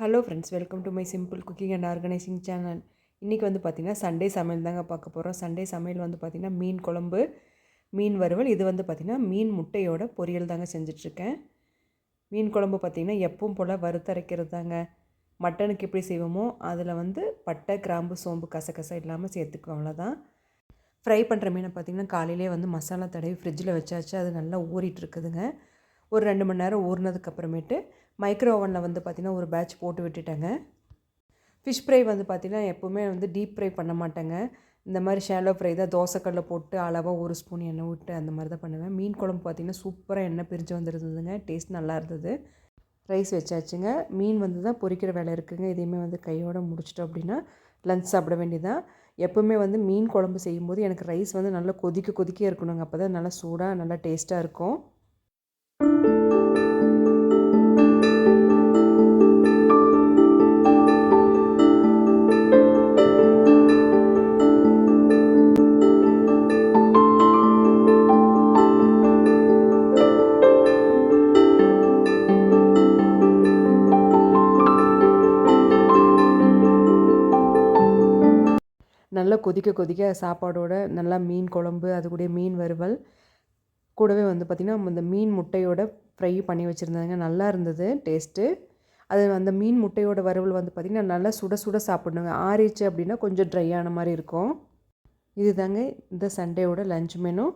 Hello friends, welcome to my simple cooking and organising channel. இன்றைக்கி வந்து பார்த்திங்கன்னா Sunday சமையல் தாங்க பார்க்க போகிறோம். சண்டே சமையல் வந்து பார்த்திங்கன்னா மீன் குழம்பு, மீன் வறுவல். இது வந்து பார்த்திங்கன்னா மீன் முட்டையோட பொரியல் தாங்க செஞ்சிட்ருக்கேன். மீன் குழம்பு பார்த்திங்கன்னா எப்பவும் போல் வறுத்தரைக்கிறது தாங்க. மட்டனுக்கு எப்படி செய்வோமோ அதில் வந்து பட்டை, கிராம்பு, சோம்பு, கசகசா இல்லாமல் சேர்த்துக்குவோம், அவ்வளோதான். ஃப்ரை பண்ணுற மீனை பார்த்திங்கன்னா காலையிலே வந்து மசாலா தடவி ஃப்ரிட்ஜில் வச்சாச்சு. அது நல்லா ஊறிட்டு இருக்குதுங்க. ஒரு 2 மணி நேரம் ஊறினதுக்கப்புறமேட்டு மைக்ரோ ஓவனில் வந்து பார்த்திங்கன்னா ஒரு பேட்ச் போட்டு விட்டுட்டேங்க. ஃபிஷ் ஃப்ரை வந்து பார்த்திங்கன்னா எப்போவுமே வந்து டீப் ஃப்ரை பண்ண மாட்டேங்க. இந்த மாதிரி ஷாலோ ஃப்ரை தான். தோசைக்கல்ல போட்டு அளவாக 1 ஸ்பூன் எண்ணெய் விட்டு அந்த மாதிரி தான் பண்ணுவேன். மீன் குழம்பு பார்த்திங்கன்னா சூப்பராக எண்ணெய் பிரிஞ்சு வந்துருந்ததுங்க. டேஸ்ட் நல்லா இருந்தது. ரைஸ் வச்சாச்சுங்க. மீன் வந்து தான் பொரிக்கிற வேலை இருக்குதுங்க. இதையுமே வந்து கையோடு முடிச்சிட்டோம் அப்படின்னா லஞ்ச் சாப்பிட வேண்டியதான். எப்போவுமே வந்து மீன் குழம்பு செய்யும்போது எனக்கு ரைஸ் வந்து நல்லா கொதிக்க இருக்கணுங்க. அப்போ தான் நல்லா சூடாக நல்லா டேஸ்ட்டாக இருக்கும். நல்லா கொதிக்க சாப்பாடோட நல்லா மீன் குழம்பு, அது கூட மீன் வறுவல், கூடவே வந்து பார்த்திங்கன்னா இந்த மீன் முட்டையோட ஃப்ரை பண்ணி வச்சுருந்தாங்க. நல்லா இருந்தது டேஸ்ட்டு. அது அந்த மீன் முட்டையோட வறுவல் வந்து பார்த்திங்கன்னா நல்லா சுட சாப்பிடணுங்க. ஆறிச்சு அப்படின்னா கொஞ்சம் ட்ரை ஆன மாதிரி இருக்கும். இது தாங்க இந்த சண்டேவோட லஞ்ச் மெனு.